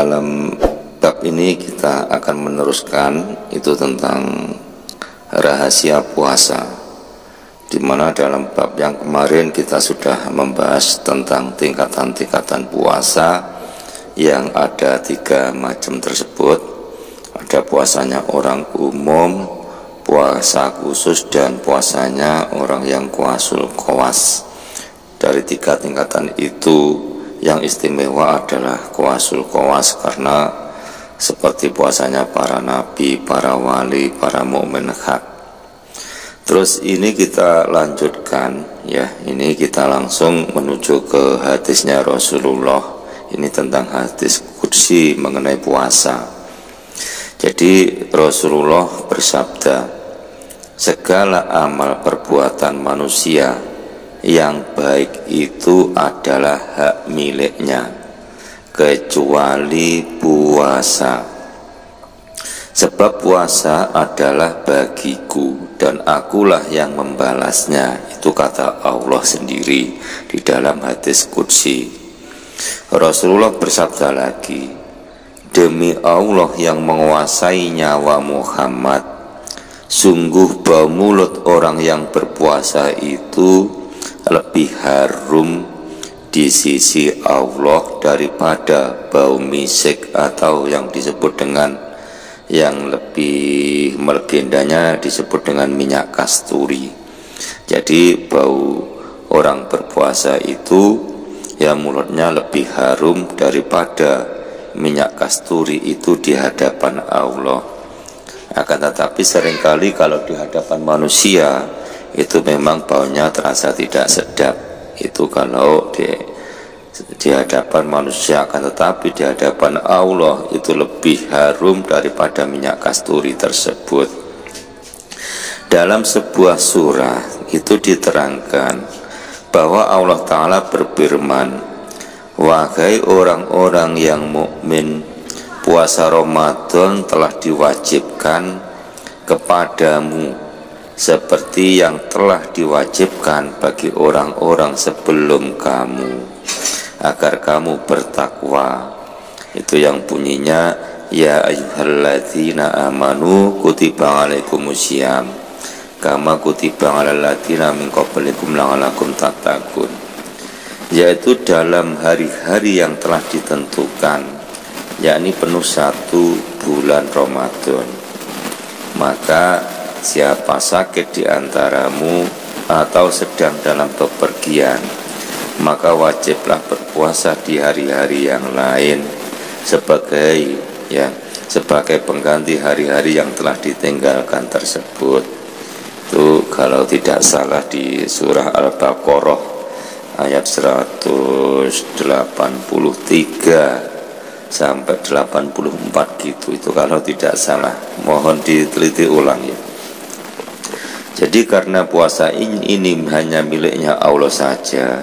dalam bab ini kita akan meneruskan itu tentang rahasia puasa, di mana dalam bab yang kemarin kita sudah membahas tentang tingkatan-tingkatan puasa yang ada 3 macam tersebut. Ada puasanya orang umum, puasa khusus, dan puasanya orang yang kuasul kowas. Dari 3 tingkatan itu yang istimewa adalah kuasul kowas, karena seperti puasanya para nabi, para wali, para mukmin hak. Terus ini kita lanjutkan ya, ini kita langsung menuju ke hadisnya Rasulullah. Ini tentang hadis qudsi mengenai puasa. Jadi Rasulullah bersabda, segala amal perbuatan manusia yang baik itu adalah hak miliknya, kecuali puasa. Sebab puasa adalah bagiku dan akulah yang membalasnya. Itu kata Allah sendiri di dalam hadis qudsi. Rasulullah bersabda lagi, demi Allah yang menguasai nyawa Muhammad, sungguh bau mulut orang yang berpuasa itu lebih harum di sisi Allah daripada bau misik, atau yang disebut dengan yang lebih melegendanya disebut dengan minyak kasturi. Jadi bau orang berpuasa itu ya mulutnya lebih harum daripada minyak kasturi itu di hadapan Allah. Akan tetapi seringkali kalau di hadapan manusia itu memang baunya terasa tidak sedap. Itu kalau di hadapan manusia, akan tetapi di hadapan Allah itu lebih harum daripada minyak kasturi tersebut. Dalam sebuah surah itu diterangkan bahwa Allah Ta'ala berfirman, wahai orang-orang yang mukmin, puasa Ramadan telah diwajibkan kepadamu seperti yang telah diwajibkan bagi orang-orang sebelum kamu, agar kamu bertakwa. Itu yang bunyinya, ya ayyuhalladzina amanu kutiba alaikumusiyam kama kutiba alal ladzina min qablikum la'allakum tattaqun. Yaitu dalam hari-hari yang telah ditentukan, yakni penuh 1 bulan Ramadan. Maka siapa sakit di antaramu atau sedang dalam bepergian, maka wajiblah berpuasa di hari-hari yang lain sebagai pengganti hari-hari yang telah ditinggalkan tersebut. Itu kalau tidak salah di surah Al-Baqarah ayat 183 sampai 84 gitu. Itu kalau tidak salah, mohon diteliti ulang ya. Jadi karena puasa ini hanya miliknya Allah saja,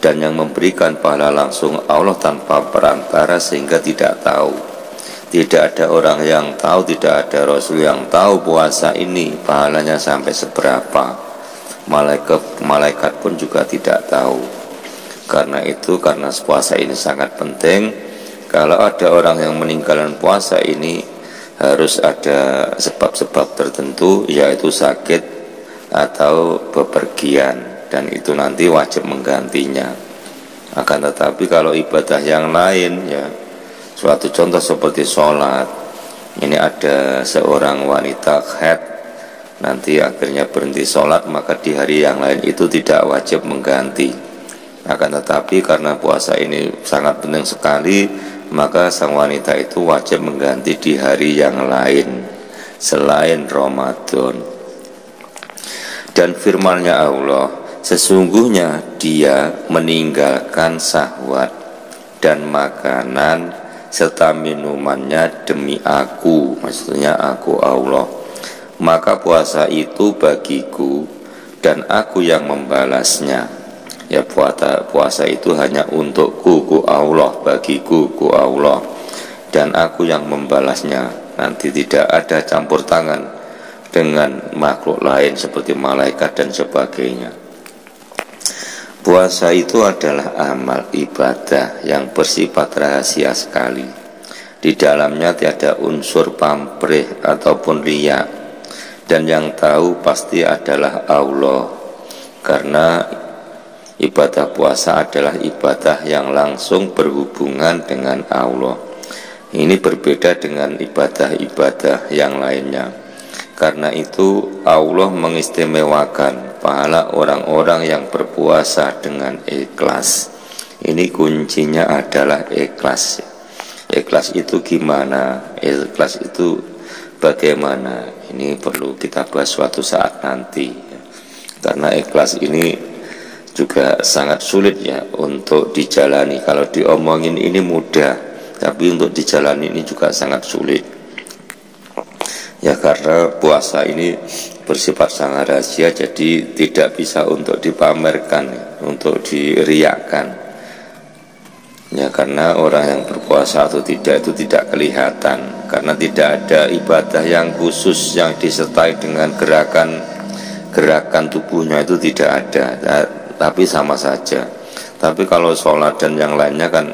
dan yang memberikan pahala langsung Allah tanpa perantara, sehingga tidak ada orang yang tahu, tidak ada Rasul yang tahu puasa ini pahalanya sampai seberapa. Malaikat pun juga tidak tahu. Karena itu, karena puasa ini sangat penting, kalau ada orang yang meninggalkan puasa ini harus ada sebab-sebab tertentu, yaitu sakit atau bepergian, dan itu nanti wajib menggantinya. Akan tetapi kalau ibadah yang lain ya, suatu contoh seperti sholat, ini ada seorang wanita haid, nanti akhirnya berhenti sholat, maka di hari yang lain itu tidak wajib mengganti. Akan tetapi karena puasa ini sangat penting sekali, maka sang wanita itu wajib mengganti di hari yang lain selain Ramadan. Dan firman-Nya Allah, sesungguhnya dia meninggalkan syahwat dan makanan serta minumannya demi aku, maksudnya aku Allah. Maka puasa itu bagiku dan aku yang membalasnya. Ya, puasa itu hanya untukku, ku Allah, bagiku, ku Allah, dan aku yang membalasnya. Nanti tidak ada campur tangan dengan makhluk lain seperti malaikat dan sebagainya. Puasa itu adalah amal ibadah yang bersifat rahasia sekali. Di dalamnya tiada unsur pamrih ataupun riya, dan yang tahu pasti adalah Allah, karena ibadah puasa adalah ibadah yang langsung berhubungan dengan Allah. Ini berbeda dengan ibadah-ibadah yang lainnya. Karena itu Allah mengistimewakan pahala orang-orang yang berpuasa dengan ikhlas. Ini kuncinya adalah ikhlas. Ikhlas itu gimana? Ikhlas itu bagaimana? Ini perlu kita bahas suatu saat nanti. Karena ikhlas ini juga sangat sulit ya untuk dijalani. Kalau diomongin ini mudah, tapi untuk dijalani ini juga sangat sulit. Ya karena puasa ini bersifat sangat rahasia, jadi tidak bisa untuk dipamerkan, untuk diriakkan. Ya karena orang yang berpuasa atau tidak itu tidak kelihatan, karena tidak ada ibadah yang khusus yang disertai dengan gerakan tubuhnya, itu tidak ada. Tapi sama saja. Tapi kalau sholat dan yang lainnya kan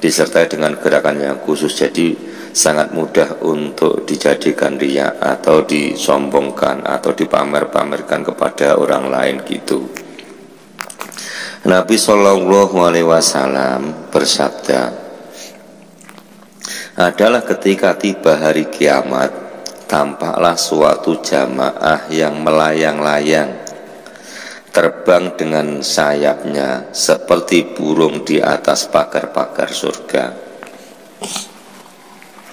disertai dengan gerakan yang khusus, jadi sangat mudah untuk dijadikan riya atau disombongkan atau dipamer-pamerkan kepada orang lain gitu. Nabi Shallallahu Alaihi Wasallam bersabda, adalah ketika tiba hari kiamat, tampaklah suatu jamaah yang melayang-layang, terbang dengan sayapnya seperti burung di atas pagar-pagar surga.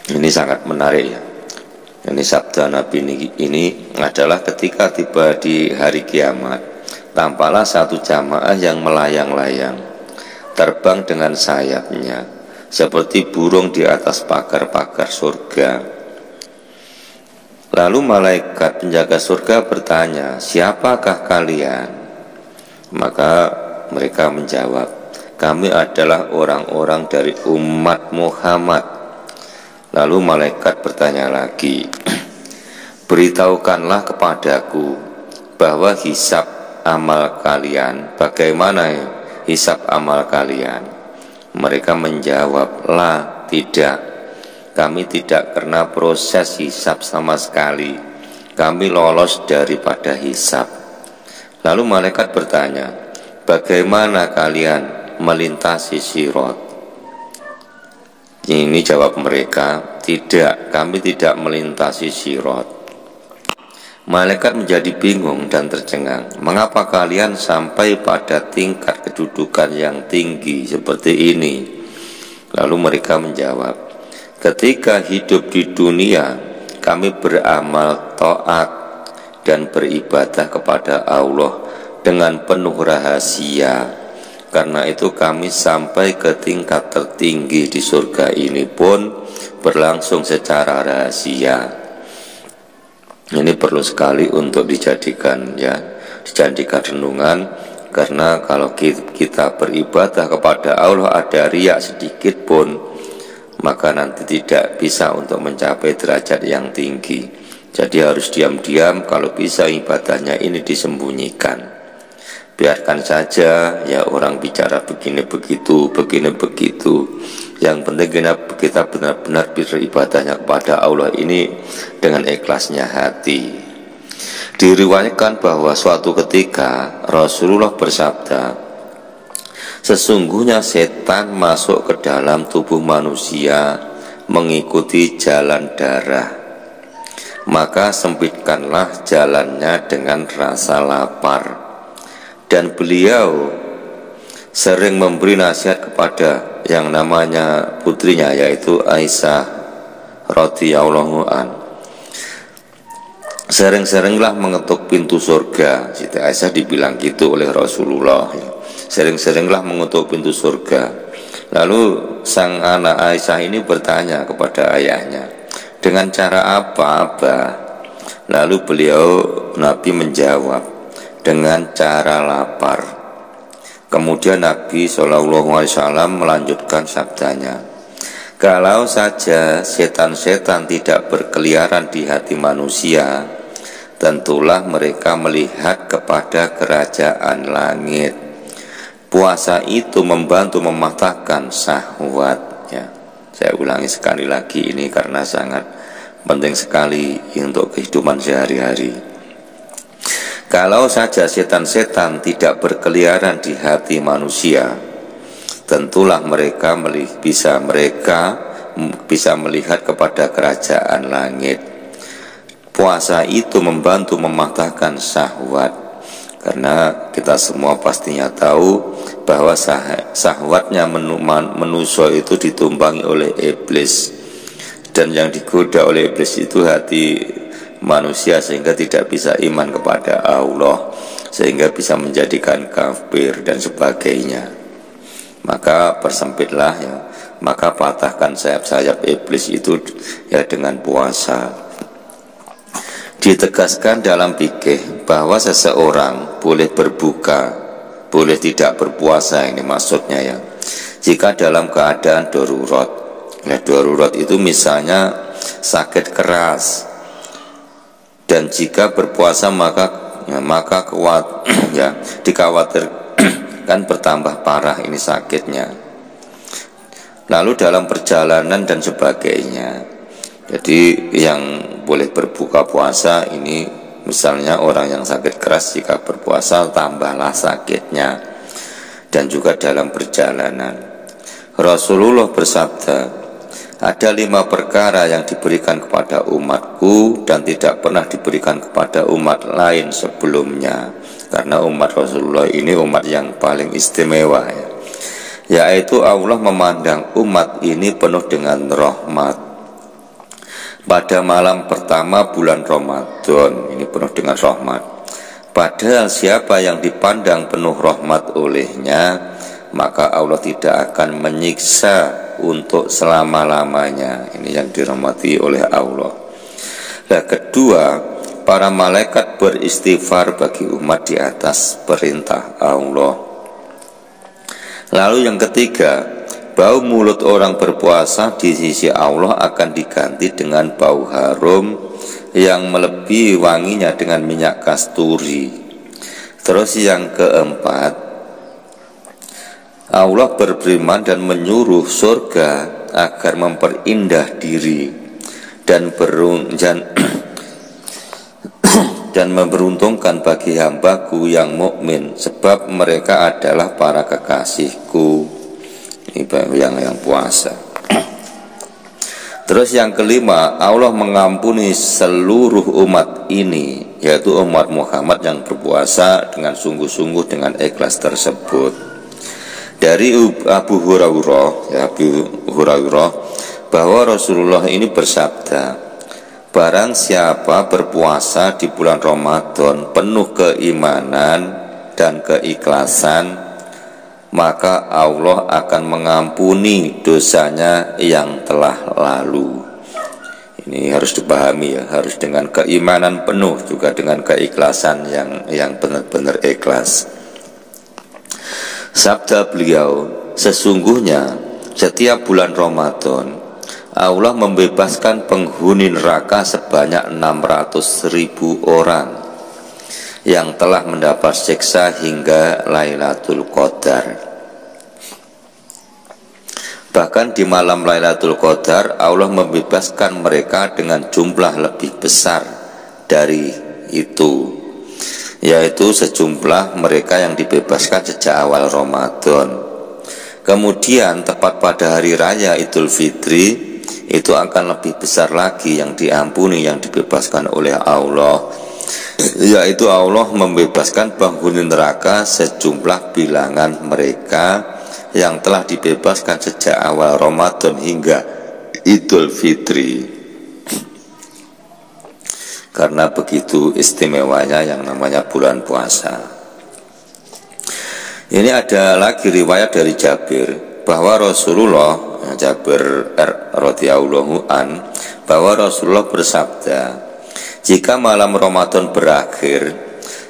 Ini sangat menarik ya. Ini sabda Nabi ini adalah ketika tiba di hari kiamat, tampaklah satu jamaah yang melayang-layang, terbang dengan sayapnya seperti burung di atas pagar-pagar surga. Lalu malaikat penjaga surga bertanya, siapakah kalian? Maka mereka menjawab, kami adalah orang-orang dari umat Muhammad. Lalu malaikat bertanya lagi, beritahukanlah kepadaku bahwa hisab amal kalian, bagaimana hisab amal kalian? Mereka menjawab, lah, tidak, kami tidak kena proses hisab sama sekali, kami lolos daripada hisab. Lalu malaikat bertanya, bagaimana kalian melintasi sirat? Ini jawab mereka, tidak, kami tidak melintasi sirat. Malaikat menjadi bingung dan tercengang, mengapa kalian sampai pada tingkat kedudukan yang tinggi seperti ini? Lalu mereka menjawab, ketika hidup di dunia kami beramal taat dan beribadah kepada Allah dengan penuh rahasia. Karena itu kami sampai ke tingkat tertinggi di surga ini pun berlangsung secara rahasia. Ini perlu sekali untuk dijadikan renungan, karena kalau kita beribadah kepada Allah ada riya sedikit pun, maka nanti tidak bisa untuk mencapai derajat yang tinggi. Jadi harus diam-diam, kalau bisa ibadahnya ini disembunyikan. Biarkan saja ya orang bicara begini begitu. Yang penting kita benar-benar beribadahnya kepada Allah ini dengan ikhlasnya hati. Diriwayatkan bahwa suatu ketika Rasulullah bersabda, sesungguhnya setan masuk ke dalam tubuh manusia mengikuti jalan darah, maka sempitkanlah jalannya dengan rasa lapar. Dan beliau sering memberi nasihat kepada yang namanya putrinya, yaitu Aisyah radhiyallahu an. Sering-seringlah mengetuk pintu surga. Siti Aisyah dibilang gitu oleh Rasulullah, sering-seringlah mengetuk pintu surga. Lalu sang anak Aisyah ini bertanya kepada ayahnya, dengan cara apa, Abah? Lalu Nabi menjawab, dengan cara lapar. Kemudian Nabi SAW melanjutkan sabdanya, kalau saja setan-setan tidak berkeliaran di hati manusia, tentulah mereka melihat kepada kerajaan langit. Puasa itu membantu mematahkan syahwat ya. Saya ulangi sekali lagi ini karena sangat penting sekali untuk kehidupan sehari-hari. Kalau saja setan-setan tidak berkeliaran di hati manusia, tentulah mereka bisa melihat kepada kerajaan langit. Puasa itu membantu mematahkan syahwat, karena kita semua pastinya tahu bahwa syahwatnya manusia itu ditumpangi oleh iblis, dan yang digoda oleh iblis itu hati manusia sehingga tidak bisa iman kepada Allah, sehingga bisa menjadikan kafir dan sebagainya. Maka persempitlah ya, maka patahkan sayap-sayap iblis itu ya dengan puasa. Ditegaskan dalam fikih bahwa seseorang boleh berbuka, boleh tidak berpuasa, ini maksudnya ya, jika dalam keadaan darurat. Nah, darurat itu misalnya sakit keras, dan jika berpuasa maka dikhawatirkan bertambah parah ini sakitnya. Lalu dalam perjalanan dan sebagainya. Jadi yang boleh berbuka puasa ini misalnya orang yang sakit keras, jika berpuasa tambahlah sakitnya. Dan juga dalam perjalanan. Rasulullah bersabda, ada 5 perkara yang diberikan kepada umatku dan tidak pernah diberikan kepada umat lain sebelumnya. Karena umat Rasulullah ini umat yang paling istimewa ya. Yaitu Allah memandang umat ini penuh dengan rahmat. Pada malam pertama bulan Ramadan ini penuh dengan rahmat. Padahal siapa yang dipandang penuh rahmat olehnya, maka Allah tidak akan menyiksa untuk selama-lamanya. Ini yang dirahmati oleh Allah. Nah, kedua, para malaikat beristighfar bagi umat di atas perintah Allah. Lalu yang ketiga, bau mulut orang berpuasa di sisi Allah akan diganti dengan bau harum yang melebihi wanginya dengan minyak kasturi. Terus yang keempat, Allah berfirman dan menyuruh surga agar memperindah diri dan memberuntungkan bagi hambaku yang mukmin, sebab mereka adalah para kekasihku. Ini yang puasa. Terus yang kelima, Allah mengampuni seluruh umat ini, yaitu umat Muhammad yang berpuasa dengan sungguh-sungguh dengan ikhlas tersebut. Dari Abu Hurairah bahwa Rasulullah ini bersabda, barang siapa berpuasa di bulan Ramadan penuh keimanan dan keikhlasan, maka Allah akan mengampuni dosanya yang telah lalu. Ini harus dipahami ya, harus dengan keimanan penuh, juga dengan keikhlasan yang benar-benar ikhlas. Sabda beliau, sesungguhnya setiap bulan Ramadan Allah membebaskan penghuni neraka sebanyak 600.000 orang yang telah mendapat siksa hingga Lailatul Qadar. Bahkan di malam Lailatul Qadar Allah membebaskan mereka dengan jumlah lebih besar dari itu, yaitu sejumlah mereka yang dibebaskan sejak awal Ramadan. Kemudian tepat pada hari raya Idul Fitri itu akan lebih besar lagi yang diampuni, yang dibebaskan oleh Allah, yaitu Allah membebaskan penghuni neraka sejumlah bilangan mereka yang telah dibebaskan sejak awal Ramadan hingga Idul Fitri. Karena begitu istimewanya yang namanya bulan puasa. Ini ada lagi riwayat dari Jabir bahwa Rasulullah, Jabir radhiyallahu an, bahwa Rasulullah bersabda, jika malam Ramadan berakhir,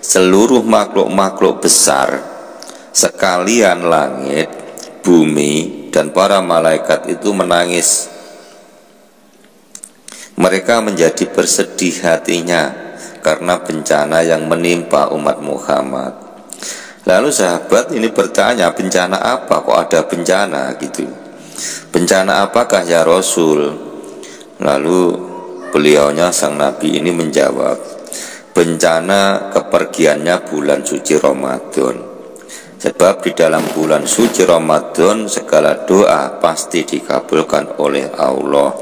seluruh makhluk-makhluk besar sekalian langit, bumi, dan para malaikat itu menangis. Mereka menjadi bersedih hatinya karena bencana yang menimpa umat Muhammad. Lalu sahabat ini bertanya, bencana apa? Kok ada bencana gitu? bencana apakah ya Rasul? Lalu beliaunya sang Nabi ini menjawab, bencana kepergiannya bulan suci Ramadan. Sebab di dalam bulan suci Ramadan segala doa pasti dikabulkan oleh Allah,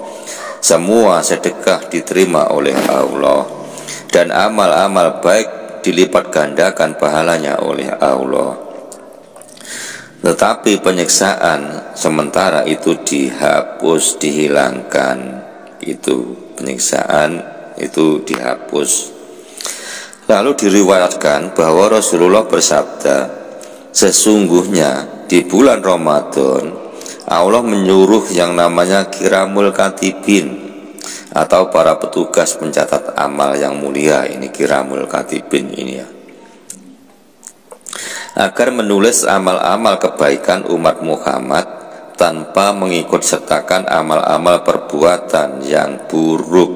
semua sedekah diterima oleh Allah, dan amal-amal baik dilipat gandakan pahalanya oleh Allah. Tetapi penyiksaan sementara itu dihapus, dihilangkan. Itu penyiksaan itu dihapus. Lalu diriwayatkan bahwa Rasulullah bersabda, sesungguhnya di bulan Ramadan Allah menyuruh yang namanya kiramul katibin, atau para petugas pencatat amal yang mulia. Ini kiramul katibin ini ya, agar menulis amal-amal kebaikan umat Muhammad tanpa mengikut sertakan amal-amal perbuatan yang buruk,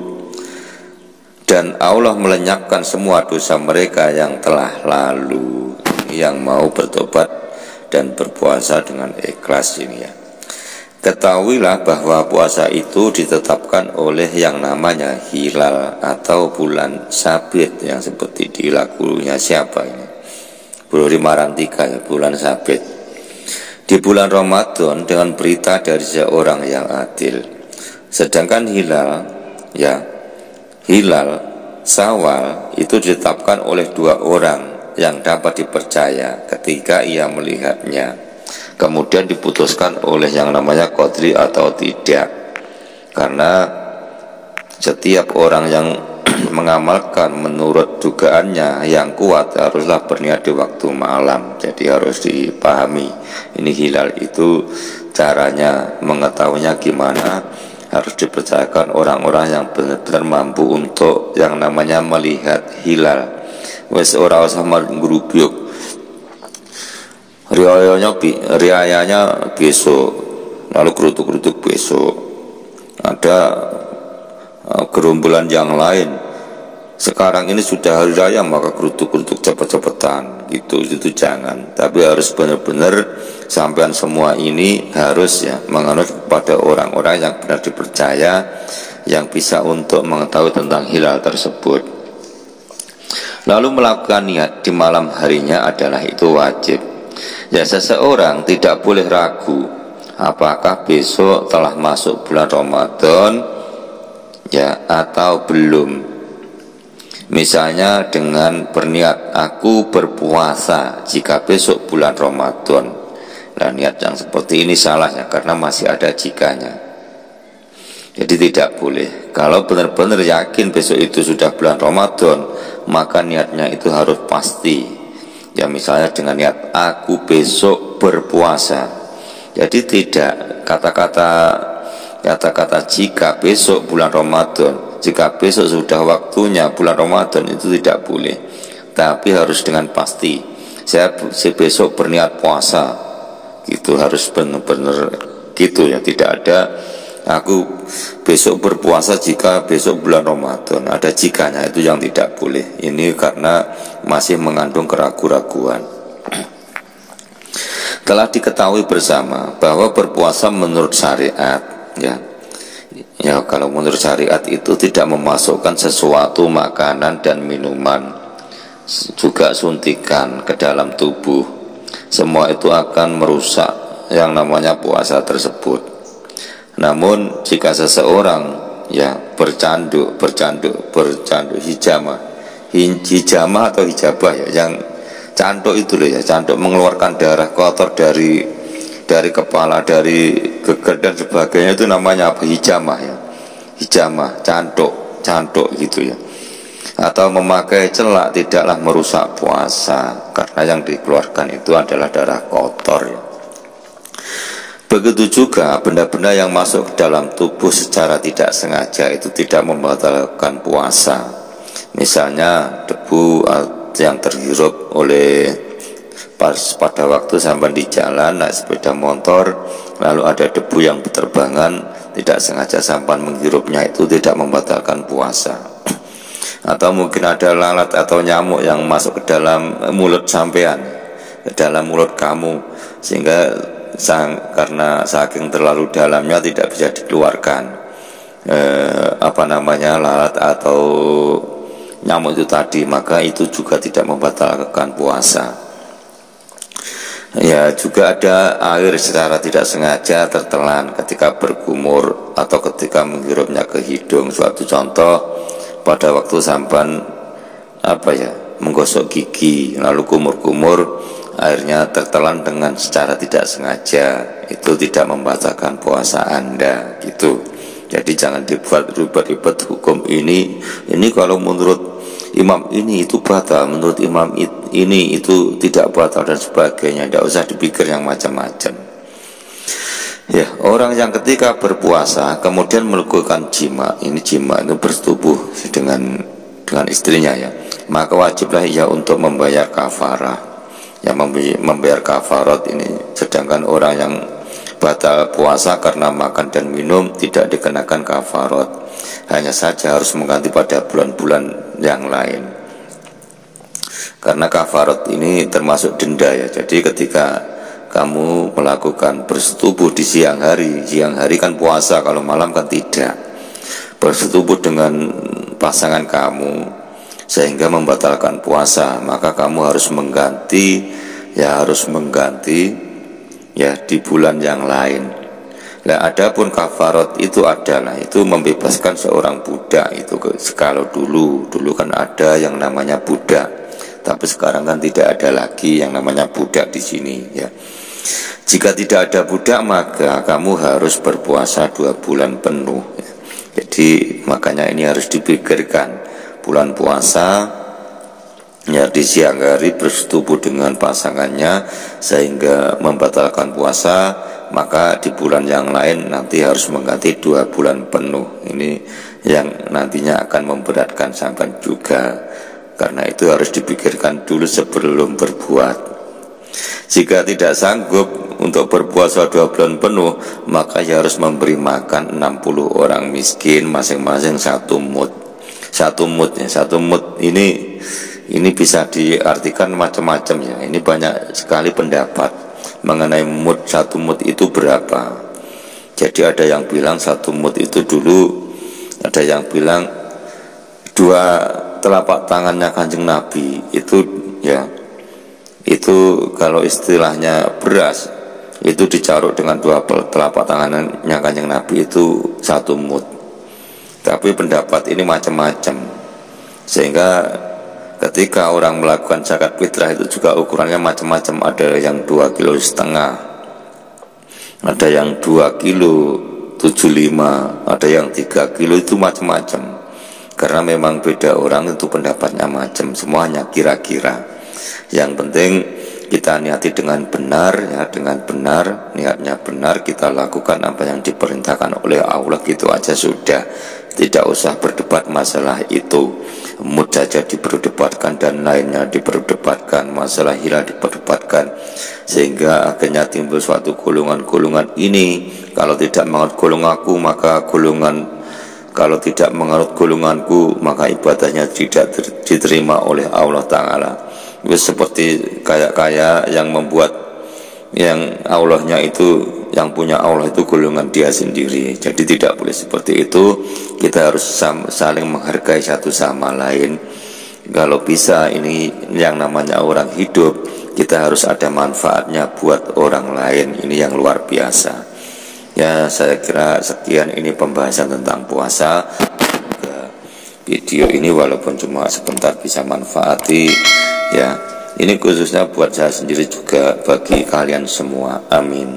dan Allah melenyapkan semua dosa mereka yang telah lalu, yang mau bertobat dan berpuasa dengan ikhlas ini ya. Ketahuilah bahwa puasa itu ditetapkan oleh yang namanya hilal atau bulan sabit, yang seperti di lagunya siapa ini, Bro Marantika ya, bulan sabit. Di bulan Ramadan dengan berita dari seorang yang adil. Sedangkan hilal ya, hilal Syawal itu ditetapkan oleh dua orang yang dapat dipercaya ketika ia melihatnya, kemudian diputuskan oleh yang namanya qadri atau tidak. Karena setiap orang yang mengamalkan menurut dugaannya yang kuat haruslah berniat di waktu malam. Jadi harus dipahami ini hilal itu caranya mengetahuinya gimana, harus dipercayakan orang-orang yang benar-benar mampu untuk yang namanya melihat hilal. Wes ora usah ngrubyuk, riayanya besok, lalu kerutuk-kerutuk besok, ada gerombolan yang lain. Sekarang ini sudah hari raya maka kerutuk-kerutuk cepet-cepetan gitu, itu jangan. Tapi harus benar-benar sampean semua ini harus ya menganut kepada orang-orang yang benar dipercaya, yang bisa untuk mengetahui tentang hilal tersebut. Lalu melakukan niat di malam harinya adalah itu wajib. Ya, seseorang tidak boleh ragu apakah besok telah masuk bulan Ramadan ya atau belum. Misalnya dengan berniat aku berpuasa jika besok bulan Ramadan. Nah, niat yang seperti ini salah ya, karena masih ada jikanya. Jadi tidak boleh. Kalau benar-benar yakin besok itu sudah bulan Ramadan, maka niatnya itu harus pasti. Ya, misalnya dengan niat aku besok berpuasa. Jadi tidak kata-kata jika besok bulan Ramadan, jika besok sudah waktunya bulan Ramadan, itu tidak boleh. Tapi harus dengan pasti, saya besok berniat puasa, gitu, harus benar-benar gitu ya. Tidak ada aku besok berpuasa jika besok bulan Ramadan, ada jikanya, itu yang tidak boleh. Ini karena masih mengandung keraguan-raguan. Telah diketahui bersama bahwa berpuasa menurut syariat ya, kalau menurut syariat itu tidak memasukkan sesuatu makanan dan minuman, juga suntikan ke dalam tubuh. Semua itu akan merusak yang namanya puasa tersebut. Namun jika seseorang ya bercandu hijamah atau hijabah ya, yang cantuk itu loh ya, cantuk mengeluarkan darah kotor dari kepala, dari geger dan sebagainya, itu namanya apa? Hijamah ya, hijamah, cantuk gitu ya. Atau memakai celak tidaklah merusak puasa, karena yang dikeluarkan itu adalah darah kotor ya. Begitu juga benda-benda yang masuk ke dalam tubuh secara tidak sengaja itu tidak membatalkan puasa. Misalnya debu yang terhirup oleh pada waktu sampai di jalan naik sepeda motor, lalu ada debu yang berterbangan, tidak sengaja sampan menghirupnya, itu tidak membatalkan puasa. Atau mungkin ada lalat atau nyamuk yang masuk ke dalam mulut sampean, ke dalam mulut kamu, sehingga karena saking terlalu dalamnya tidak bisa dikeluarkan lalat atau nyamuk itu tadi, maka itu juga tidak membatalkan puasa. Ya, juga ada air secara tidak sengaja tertelan ketika berkumur atau ketika menghirupnya ke hidung. Suatu contoh, pada waktu sampan menggosok gigi lalu kumur-kumur, airnya tertelan dengan secara tidak sengaja, itu tidak membatalkan puasa Anda gitu. Jadi jangan dibuat ribet-ribet hukum ini kalau menurut imam ini itu batal, menurut imam ini itu tidak batal dan sebagainya. Tidak usah dipikir yang macam-macam. Ya, orang yang ketika berpuasa kemudian melakukan jima itu bersetubuh dengan istrinya ya, maka wajiblah ia untuk membayar kafarah. Membayar kafarat ini. Sedangkan orang yang batal puasa karena makan dan minum tidak dikenakan kafarat, hanya saja harus mengganti pada bulan-bulan yang lain. Karena kafarat ini termasuk denda ya. Jadi ketika kamu melakukan bersetubuh di siang hari kan puasa, kalau malam kan tidak, bersetubuh dengan pasangan kamu sehingga membatalkan puasa, maka kamu harus mengganti di bulan yang lain. Nah, adapun kafarat itu membebaskan seorang budak. Itu kalau dulu kan ada yang namanya budak, tapi sekarang kan tidak ada lagi yang namanya budak di sini ya. Jika tidak ada budak, maka kamu harus berpuasa 2 bulan penuh ya. Jadi makanya ini harus dipikirkan, bulan puasa ya, di siang hari bersetubuh dengan pasangannya sehingga membatalkan puasa, maka di bulan yang lain nanti harus mengganti 2 bulan penuh. Ini yang nantinya akan memberatkan sampai juga. Karena itu harus dipikirkan dulu sebelum berbuat. Jika tidak sanggup untuk berpuasa 2 bulan penuh, maka ia harus memberi makan 60 orang miskin, masing-masing 1 mud. 1 mud ini bisa diartikan macam-macam ya. Ini banyak sekali pendapat mengenai mud. 1 mud itu berapa. Jadi ada yang bilang 1 mud itu dulu, ada yang bilang 2 telapak tangannya Kanjeng Nabi itu ya. Itu kalau istilahnya beras, itu dicaruk dengan 2 telapak tangannya Kanjeng Nabi, itu 1 mud. Tapi pendapat ini macam-macam, sehingga ketika orang melakukan zakat fitrah itu juga ukurannya macam-macam. Ada yang 2,5 kilo, ada yang 2,75 kilo, ada yang 3 kilo, itu macam-macam. Karena memang beda orang itu pendapatnya macam, semuanya kira-kira. Yang penting kita niati dengan benar ya, dengan benar, niatnya benar, kita lakukan apa yang diperintahkan oleh Allah, gitu aja sudah. Tidak usah berdebat masalah itu. Mud saja diperdebatkan dan lainnya diperdebatkan, masalah hilal diperdebatkan, sehingga akhirnya timbul suatu golongan-golongan ini. Kalau tidak menganut golonganku, maka kalau tidak menganut golonganku, maka ibadahnya tidak diterima oleh Allah Ta'ala. Seperti kaya yang membuat yang Allahnya itu, yang punya Allah itu golongan dia sendiri. Jadi tidak boleh seperti itu. Kita harus saling menghargai satu sama lain. Kalau bisa, ini yang namanya orang hidup, kita harus ada manfaatnya buat orang lain. Ini yang luar biasa. Ya, saya kira sekian ini pembahasan tentang puasa. Video ini walaupun cuma sebentar bisa manfaati ya. Ini khususnya buat saya sendiri juga bagi kalian semua. Amin.